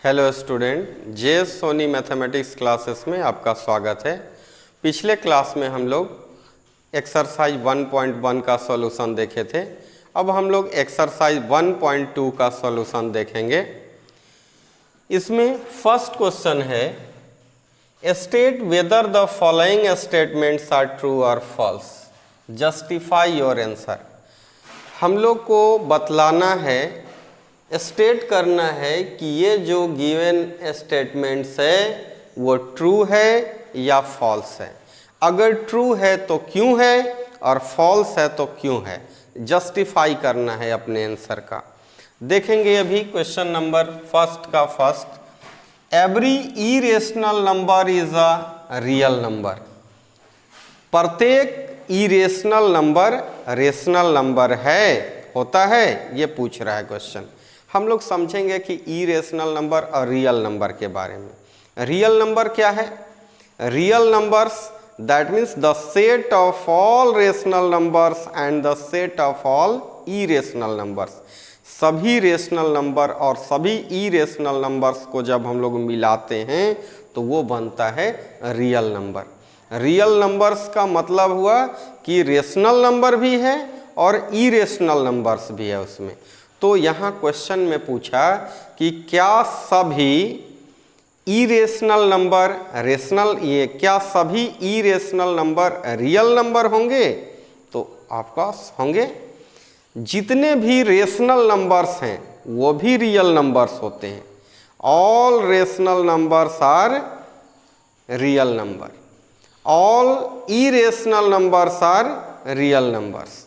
Hello student, जे Soni mathematics classes में आपका स्वागत है। पिछले क्लास में हम लोग एक्सरसाइज 1.1 का सॉल्यूशन देखे थे। अब हम लोग एक्सरसाइज 1.2 का सॉल्यूशन देखेंगे। इसमें फर्स्ट क्वेश्चन है, state whether the following statements are true और फॉल्स, जस्टिफाई योर आंसर। हम लोग को बतलाना है, स्टेट करना है कि ये जो गिवन स्टेटमेंट्स है वो ट्रू है या फॉल्स है। अगर ट्रू है तो क्यों है और फॉल्स है तो क्यों है, जस्टिफाई करना है अपने आंसर का। देखेंगे अभी क्वेश्चन नंबर फर्स्ट का first, every irrational number is a real number. प्रत्येक इरेशनल नंबर रेशनल नंबर है, होता है, ये पूछ रहा है क्वेश्चन। हम लोग समझेंगे कि इरेशनल नंबर और रियल नंबर के बारे में। रियल नंबर क्या है? Real numbers that means the set of all rational numbers and the set of all irrational numbers. सभी रेशनल नंबर और सभी इरेशनल नंबर्स को जब हम लोग मिलाते हैं तो वो बनता है रियल नंबर। रियल नंबर्स का मतलब हुआ कि रेशनल नंबर भी है और इरेशनल नंबर्स भी है उसमें। तो यहाँ क्वेश्चन में पूछा कि क्या सभी इरेशनल नंबर रेशनल, ये क्या सभी इरेशनल नंबर रियल नंबर होंगे? तो आपका होंगे। जितने भी रेशनल नंबर्स हैं वो भी रियल नंबर्स होते हैं। All rational numbers are real number, all irrational numbers are real numbers.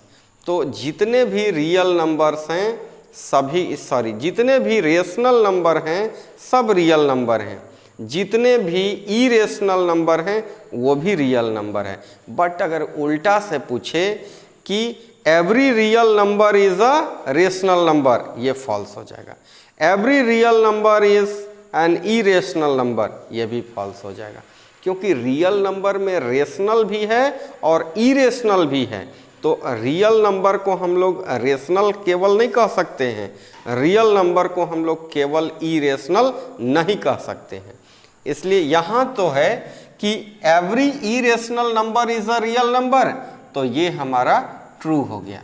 तो जितने भी रियल नंबर्स हैं सभी, जितने भी रेशनल नंबर हैं सब रियल नंबर हैं, जितने भी इरेशनल नंबर हैं वो भी रियल नंबर है। बट अगर उल्टा से पूछे कि every real number is a rational number, ये फॉल्स हो जाएगा। Every real number is an irrational number, ये भी फॉल्स हो जाएगा, क्योंकि रियल नंबर में रेशनल भी है और इरेशनल भी है। तो रियल नंबर को हम लोग रेशनल केवल नहीं कह सकते हैं, रियल नंबर को हम लोग केवल इरेशनल नहीं कह सकते हैं। इसलिए यहाँ तो है कि every irrational number is a real number, तो ये हमारा ट्रू हो गया,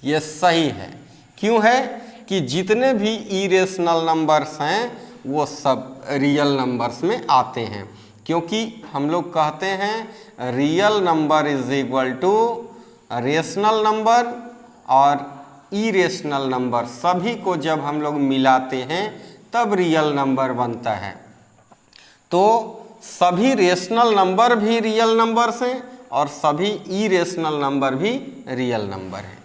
ये सही है। क्यों है? कि जितने भी इरेशनल नंबर्स हैं वो सब रियल नंबर्स में आते हैं, क्योंकि हम लोग कहते हैं real number is equal to rational number और इरेशनल नंबर, सभी को जब हम लोग मिलाते हैं तब रियल नंबर बनता है। तो सभी रेशनल नंबर भी रियल नंबर्स हैं और सभी इरेशनल नंबर भी रियल नंबर हैं।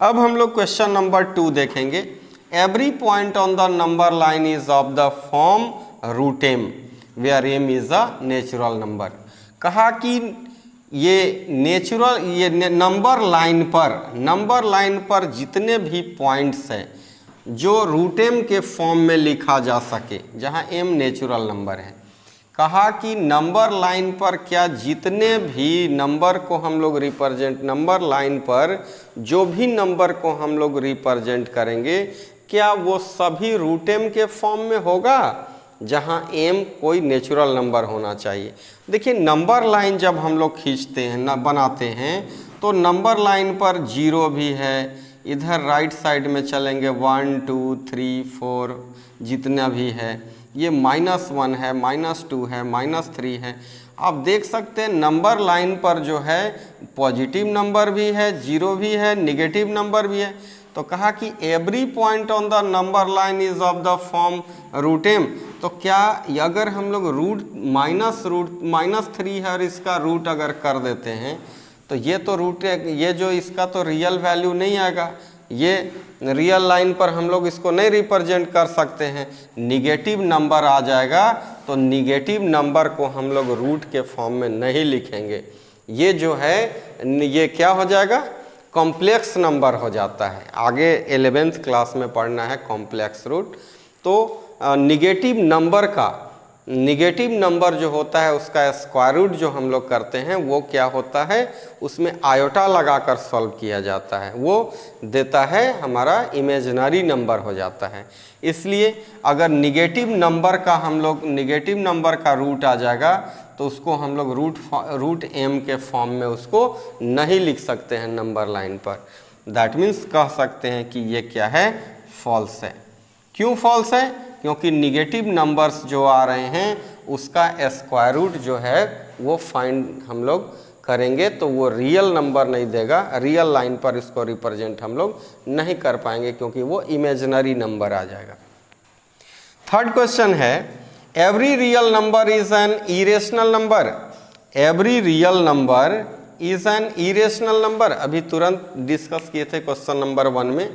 अब हम लोग क्वेश्चन नंबर 2 देखेंगे। Every point on the number line is of the form root M where M is a natural number. कहा कि ये नेचुरल, ये नंबर लाइन पर जितने भी पॉइंट्स हैं जो रूट एम के फॉर्म में लिखा जा सके, जहाँ एम नेचुरल नंबर है। कहा कि नंबर लाइन पर क्या जितने भी नंबर को हम लोग रिप्रेजेंट, नंबर लाइन पर जो भी नंबर को हम लोग रिप्रेजेंट करेंगे क्या वो सभी रूट एम के फॉर्म में होगा, जहाँ एम कोई नेचुरल नंबर होना चाहिए। देखिए नंबर लाइन जब हम लोग खींचते हैं ना, बनाते हैं, तो नंबर लाइन पर 0 भी है, इधर राइट साइड में चलेंगे 1 2 3 4 जितना भी है, ये -1 है, -2 है, -3 है। आप देख सकते हैं नंबर लाइन पर जो है पॉजिटिव नंबर भी है, 0 भी है, निगेटिव नंबर भी है। तो कहा कि every point on the number line is of the form root M. तो क्या अगर हम लोग -3 है और इसका रूट अगर कर देते हैं तो ये तो रूट, ये जो इसका तो रियल वैल्यू नहीं आएगा, ये रियल लाइन पर हम लोग इसको नहीं रिप्रेजेंट कर सकते हैं, निगेटिव नंबर आ जाएगा। तो निगेटिव नंबर को हम लोग रूट के फॉर्म में नहीं लिखेंगे, ये जो है ये क्या हो जाएगा, कॉम्प्लेक्स नंबर हो जाता है। आगे 11th क्लास में पढ़ना है कॉम्प्लेक्स रूट। तो निगेटिव नंबर का निगेटिव नंबर जो होता है उसका स्क्वायर रूट जो हम लोग करते हैं वो क्या होता है, उसमें आयोटा लगाकर सॉल्व किया जाता है, वो देता है हमारा इमेजिनरी नंबर हो जाता है। इसलिए अगर निगेटिव नंबर का हम लोग निगेटिव नंबर का रूट आ जाएगा तो उसको हम लोग रूट एम के फॉर्म में उसको नहीं लिख सकते हैं नंबर लाइन पर। दैट मीन्स कह सकते हैं कि ये क्या है, फॉल्स है। क्यों फॉल्स है? क्योंकि निगेटिव नंबर्स जो आ रहे हैं उसका स्क्वायर रूट जो है वो फाइंड हम लोग करेंगे तो वो रियल नंबर नहीं देगा, रियल लाइन पर इसको रिप्रेजेंट हम लोग नहीं कर पाएंगे क्योंकि वो इमेजिनरी नंबर आ जाएगा। थर्ड क्वेश्चन है, every real number is an irrational number. Every real number is an irrational number. अभी तुरंत डिस्कस किए थे क्वेश्चन नंबर 1 में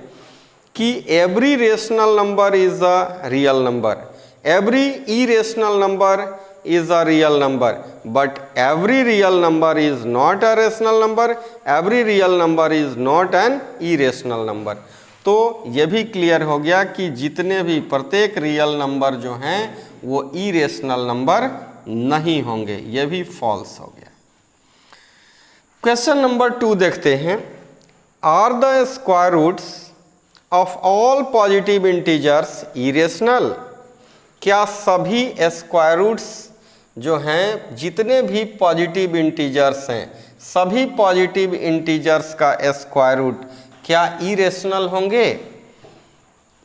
कि every rational number is a real number, every irrational number is a real number, but every real number is not a rational number, every real number is not an irrational number। तो ये भी clear हो गया कि जितने भी प्रत्येक real number जो हैं वो इरेशनल नंबर नहीं होंगे, ये भी फॉल्स हो गया। क्वेश्चन नंबर 2 देखते हैं, are the square roots of all positive integers irrational. क्या सभी स्क्वायर रूट्स जो हैं जितने भी पॉजिटिव इंटीजर्स हैं, सभी पॉजिटिव इंटीजर्स का स्क्वायर रूट क्या इरेशनल होंगे?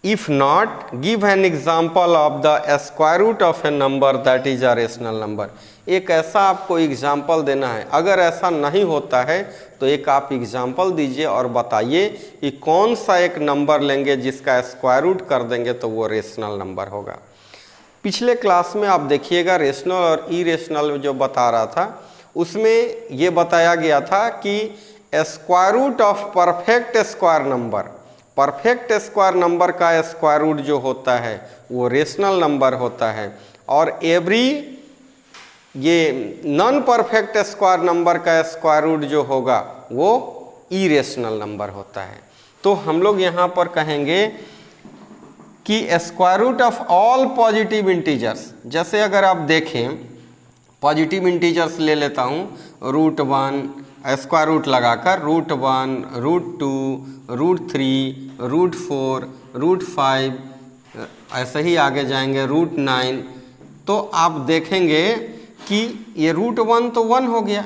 If not, give an example of the square root of a number that is a rational number. एक ऐसा आपको एग्जाम्पल देना है। अगर ऐसा नहीं होता है तो एक आप एग्जाम्पल दीजिए और बताइए कि कौन सा एक नंबर लेंगे जिसका स्क्वायर रूट कर देंगे तो वो रेशनल नंबर होगा। पिछले क्लास में आप देखिएगा रेशनल और इरेशनल जो बता रहा था उसमें ये बताया गया था कि square root of perfect square number, perfect square number का स्क्वायर रूट जो होता है वो रेशनल नंबर होता है, और एवरी ये नॉन परफेक्ट स्क्वायर नंबर का स्क्वायर रूट जो होगा वो इरेशनल नंबर होता है। तो हम लोग यहाँ पर कहेंगे कि square root of all positive integers, जैसे अगर आप देखें पॉजिटिव इंटीजर्स ले लेता हूँ, √1 स्क्वायर रूट लगाकर √1, √2, √3, √4, √5, ऐसे ही आगे जाएंगे √9, तो आप देखेंगे कि ये √1 तो 1 हो गया,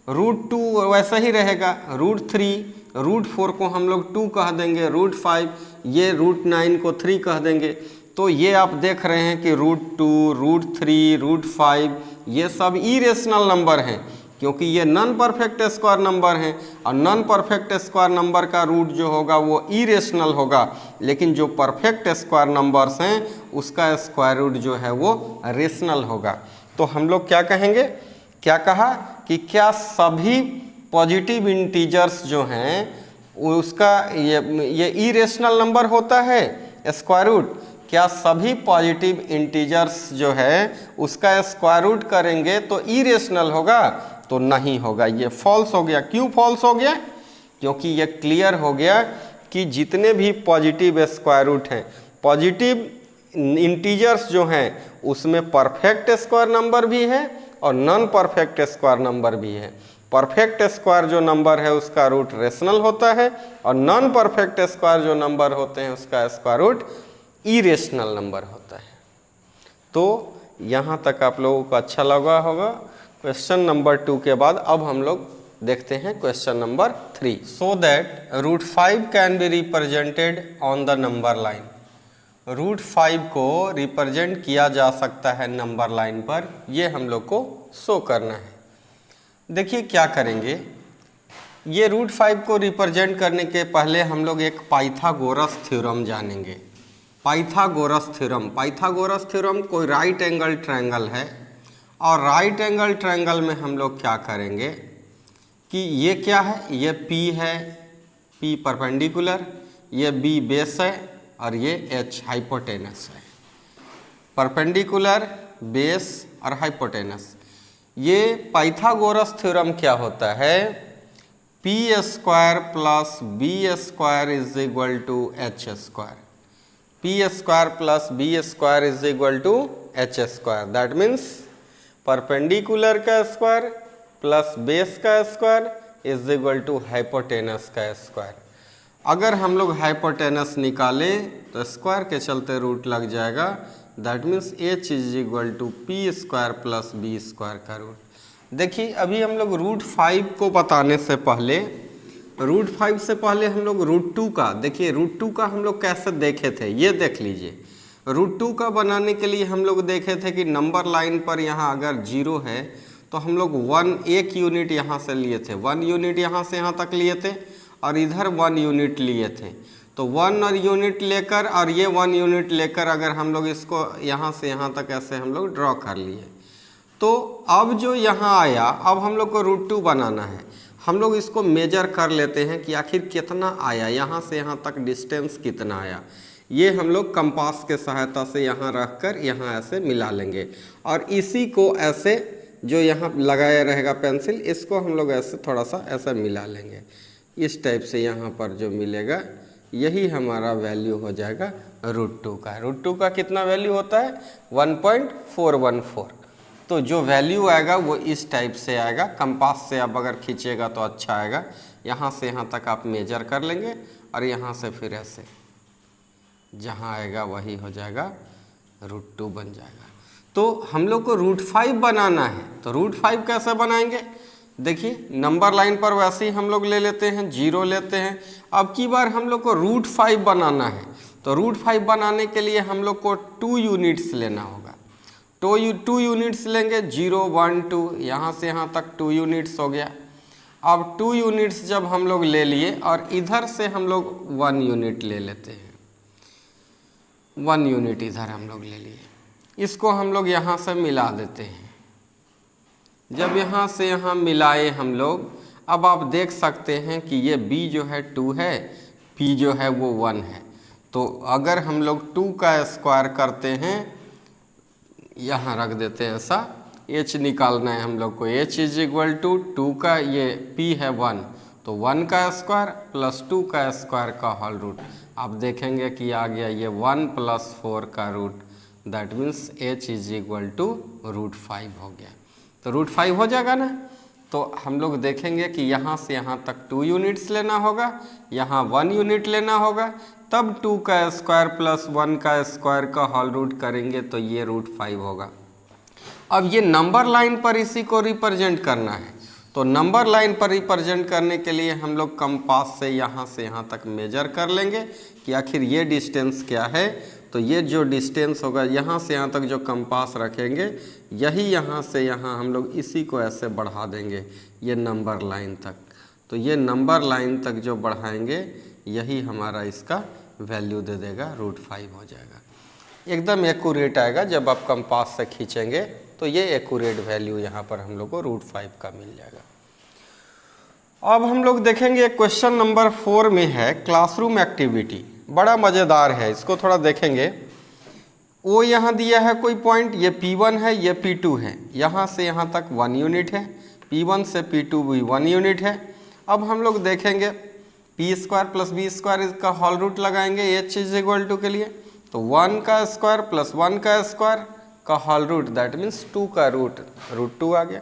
√2 वैसा ही रहेगा, √3, √4 को हम लोग 2 कह देंगे, √5 ये √9 को 3 कह देंगे। तो ये आप देख रहे हैं कि √2, √3, √5 ये सब इरेशनल नंबर हैं क्योंकि ये नॉन परफेक्ट स्क्वायर नंबर हैं, और नॉन परफेक्ट स्क्वायर नंबर का रूट जो होगा वो इरेशनल होगा, लेकिन जो परफेक्ट स्क्वायर नंबर्स हैं उसका स्क्वायर रूट जो है वो रेशनल होगा। तो हम लोग क्या कहेंगे, क्या कहा कि क्या सभी पॉजिटिव इंटीजर्स जो हैं उसका ये इरेशनल नंबर होता है स्क्वायर रूट। क्या सभी पॉजिटिव इंटीजर्स जो है उसका स्क्वायर रूट करेंगे तो इरेशनल होगा? तो नहीं होगा, ये फॉल्स हो गया। क्यों फॉल्स हो गया? क्योंकि ये क्लियर हो गया कि जितने भी पॉजिटिव स्क्वायर रूट हैं, पॉजिटिव इंटीजर्स जो हैं उसमें परफेक्ट स्क्वायर नंबर भी है और नॉन परफेक्ट स्क्वायर नंबर भी है। परफेक्ट स्क्वायर जो नंबर है उसका रूट रेशनल होता है और नॉन परफेक्ट स्क्वायर जो नंबर होते हैं उसका स्क्वायर रूट इरेशनल नंबर होता है। तो यहाँ तक आप लोगों को अच्छा लगा होगा। क्वेश्चन नंबर 2 के बाद अब हम लोग देखते हैं question number 3। So that √5 can be represented on the number line. √5 को रिप्रेजेंट किया जा सकता है नंबर लाइन पर, ये हम लोग को शो करना है। देखिए क्या करेंगे, ये √5 को रिप्रेजेंट करने के पहले हम लोग एक पाइथागोरस थ्योरम जानेंगे। पाइथागोरस थ्योरम, पाइथागोरस थ्योरम कोई राइट एंगल ट्रायंगल है, और राइट एंगल ट्रायंगल में हम लोग क्या करेंगे कि ये क्या है, ये P है, P परपेंडिकुलर, ये B बेस है और ये H हाइपोटेनस है। परपेंडिकुलर, बेस और हाइपोटेनस। ये पाइथागोरस थ्योरम क्या होता है, P² plus B² is equal to H²। P² plus B² is equal to H square, that means perpendicular का स्क्वायर प्लस बेस का square is equal to hypotenuse का square. अगर हम लोग हाइपोटेनस निकालें तो स्क्वायर के चलते रूट लग जाएगा, that means H is equal to P square plus B square का रूट। देखिए अभी हम लोग रूट 5 को बताने से पहले, रूट 5 से पहले हम लोग रूट 2 का, देखिए रूट 2 का हम लोग कैसे देखे थे ये देख लीजिए। रूट 2 का बनाने के लिए हम लोग देखे थे कि नंबर लाइन पर यहाँ अगर 0 है तो हम लोग 1 यूनिट यहाँ से लिए थे, 1 यूनिट यहाँ से यहाँ तक लिए थे और इधर 1 यूनिट लिए थे। तो 1 और यूनिट लेकर और ये 1 यूनिट लेकर अगर हम लोग इसको यहाँ से यहाँ तक ऐसे हम लोग ड्रॉ कर लिए, तो अब जो यहाँ आया, अब हम लोग को रूट 2 बनाना है। हम लोग इसको मेजर कर लेते हैं कि आखिर कितना आया, यहाँ से यहाँ तक डिस्टेंस कितना आया। ये हम लोग कंपास के सहायता से यहाँ रख कर यहाँ ऐसे मिला लेंगे और इसी को ऐसे जो यहाँ लगाया रहेगा पेंसिल, इसको हम लोग ऐसे थोड़ा सा ऐसा मिला लेंगे। इस टाइप से यहाँ पर जो मिलेगा यही हमारा वैल्यू हो जाएगा रूट 2 का। रूट 2 का कितना वैल्यू होता है 1.414। तो जो वैल्यू आएगा वो इस टाइप से आएगा। कंपास से आप अगर खींचेगा तो अच्छा आएगा। यहाँ से यहाँ तक आप मेजर कर लेंगे और यहाँ से फिर ऐसे जहाँ आएगा वही हो जाएगा रूट 2 बन जाएगा। तो हम लोग को रूट 5 बनाना है, तो रूट 5 कैसे बनाएंगे? देखिए नंबर लाइन पर वैसे ही हम लोग ले लेते हैं, 0 लेते हैं। अब की बार हम लोग को रूट 5 बनाना है, तो रूट 5 बनाने के लिए हम लोग को 2 यूनिट्स लेना होगा। तो 2 यूनिट्स लेंगे, 0 1 2, यहाँ से यहाँ तक 2 यूनिट्स हो गया। अब 2 यूनिट्स जब हम लोग ले लिए और इधर से हम लोग 1 यूनिट ले लेते हैं, 1 यूनिट इधर हम लोग ले लिए, इसको हम लोग यहाँ से मिला देते हैं। जब यहाँ से यहाँ मिलाए हम लोग, अब आप देख सकते हैं कि ये b जो है 2 है, p जो है वो 1 है। तो अगर हम लोग 2 का स्क्वायर करते हैं, यहाँ रख देते हैं ऐसा, h निकालना है हम लोग को, h इज इक्वल टू 2 का, ये p है 1, तो 1 का स्क्वायर प्लस 2 का स्क्वायर का होल रूट। आप देखेंगे कि आ गया ये 1 + 4 का root, that means h is equal to root 5 हो गया। तो रूट 5 हो जाएगा ना। तो हम लोग देखेंगे कि यहाँ से यहाँ तक 2 यूनिट्स लेना होगा, यहाँ 1 यूनिट लेना होगा, तब 2 का स्क्वायर प्लस 1 का स्क्वायर का होल रूट करेंगे तो ये रूट 5 होगा। अब ये नंबर लाइन पर इसी को रिप्रेजेंट करना है, तो नंबर लाइन पर रिप्रेजेंट करने के लिए हम लोग कंपास से यहाँ तक मेजर कर लेंगे कि आखिर ये डिस्टेंस क्या है। तो ये जो डिस्टेंस होगा यहाँ से यहाँ तक जो कंपास रखेंगे, यही यहाँ से यहाँ हम लोग इसी को ऐसे बढ़ा देंगे ये नंबर लाइन तक। तो ये नंबर लाइन तक जो बढ़ाएंगे यही हमारा इसका वैल्यू दे देगा, रूट 5 हो जाएगा। एकदम एक्यूरेट आएगा। जब आप कंपास से खींचेंगे तो ये एक्यूरेट वैल्यू यहाँ पर हम लोग को रूट 5 का मिल जाएगा। अब हम लोग देखेंगे क्वेश्चन नंबर 4 में है क्लासरूम एक्टिविटी, बड़ा मज़ेदार है, इसको थोड़ा देखेंगे। वो यहाँ दिया है कोई पॉइंट, ये P1 है, ये P2 है, यहाँ से यहाँ तक 1 यूनिट है, P1 से P2 भी 1 यूनिट है। अब हम लोग देखेंगे p² + b² का होल रूट लगाएंगे h इज इक्वल टू के लिए, तो 1 का स्क्वायर प्लस 1 का स्क्वायर का होल रूट, दैट मीन्स 2 का रूट 2 आ गया।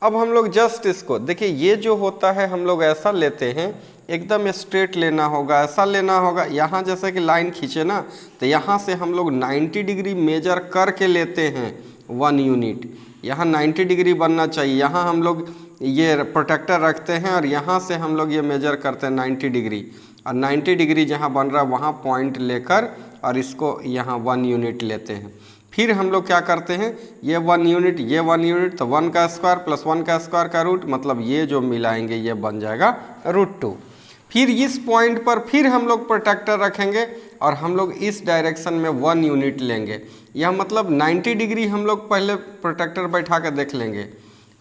अब हम लोग जस्ट इसको देखिए, ये जो होता है हम लोग ऐसा लेते हैं, एकदम स्ट्रेट लेना होगा, ऐसा लेना होगा। यहाँ जैसे कि लाइन खींचे ना, तो यहाँ से हम लोग 90 डिग्री मेजर करके लेते हैं 1 यूनिट। यहाँ 90 डिग्री बनना चाहिए। यहाँ हम लोग ये प्रोटेक्टर रखते हैं और यहाँ से हम लोग ये मेजर करते हैं 90 डिग्री, और 90 डिग्री जहाँ बन रहा है वहाँ पॉइंट लेकर और इसको यहाँ 1 यूनिट लेते हैं। फिर हम लोग क्या करते हैं, ये 1 यूनिट, ये 1 यूनिट, तो 1 का स्क्वायर प्लस 1 का स्क्वायर का रूट, मतलब ये जो मिलाएंगे ये बन जाएगा रूट 2। फिर इस पॉइंट पर फिर हम लोग प्रोटेक्टर रखेंगे और हम लोग इस डायरेक्शन में 1 यूनिट लेंगे। यह मतलब 90 डिग्री हम लोग पहले प्रोटेक्टर बैठा के देख लेंगे,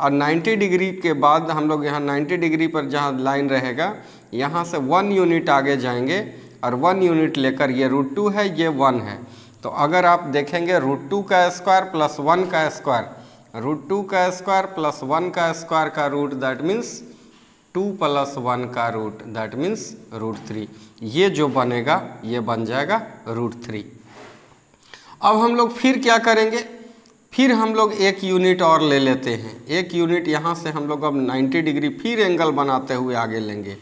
और 90 डिग्री के बाद हम लोग यहाँ 90 डिग्री पर जहाँ लाइन रहेगा यहाँ से 1 यूनिट आगे जाएंगे और 1 यूनिट लेकर, ये रूट 2 है, ये 1 है। तो अगर आप देखेंगे रूट 2 का स्क्वायर प्लस 1 का स्क्वायर, रूट 2 का स्क्वायर प्लस 1 का स्क्वायर का रूट, दैट मीन्स 2 + 1 का रूट, दैट मीन्स रूट 3। ये जो बनेगा ये बन जाएगा रूट 3। अब हम लोग फिर क्या करेंगे, फिर हम लोग एक यूनिट और ले लेते हैं। एक यूनिट यहाँ से हम लोग अब 90 डिग्री फिर एंगल बनाते हुए आगे लेंगे।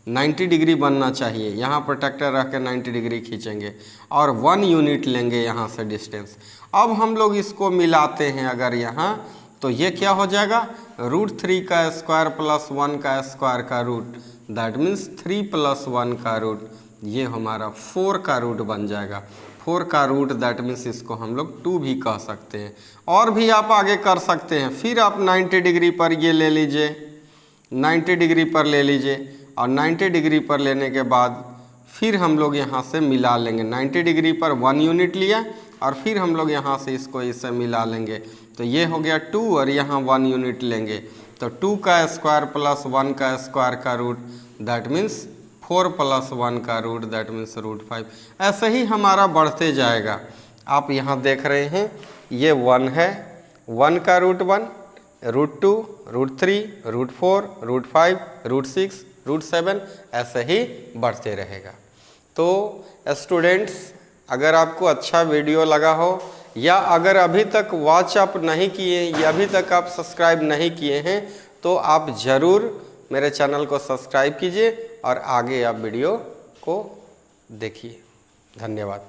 90 डिग्री बनना चाहिए, यहाँ प्रोटेक्टर रख के 90 डिग्री खींचेंगे और 1 यूनिट लेंगे यहाँ से डिस्टेंस। अब हम लोग इसको मिलाते हैं अगर यहाँ, तो ये क्या हो जाएगा, √3 का स्क्वायर प्लस 1 का स्क्वायर का रूट, दैट मीन्स 3 + 1 का रूट, ये हमारा 4 का रूट बन जाएगा। 4 का रूट दैट मीन्स इसको हम लोग 2 भी कह सकते हैं। और भी आप आगे कर सकते हैं। फिर आप 90 डिग्री पर ये ले लीजिए, 90 डिग्री पर ले लीजिए और 90 डिग्री पर लेने के बाद फिर हम लोग यहाँ से मिला लेंगे। 90 डिग्री पर 1 यूनिट लिया और फिर हम लोग यहाँ से इसको इससे मिला लेंगे, तो ये हो गया 2 और यहाँ 1 यूनिट लेंगे, तो 2 का स्क्वायर प्लस 1 का स्क्वायर का रूट, दैट मीन्स 4 + 1 का रूट, दैट मीन्स √5। ऐसे ही हमारा बढ़ते जाएगा। आप यहाँ देख रहे हैं ये 1 है, 1 का रूट 1, √2, √3, √4, √5, √6, √7, ऐसे ही बढ़ते रहेगा। तो स्टूडेंट्स, अगर आपको अच्छा वीडियो लगा हो या अगर अभी तक वॉच अप नहीं किए या अभी तक आप सब्सक्राइब नहीं किए हैं, तो आप ज़रूर मेरे चैनल को सब्सक्राइब कीजिए और आगे आप वीडियो को देखिए। धन्यवाद।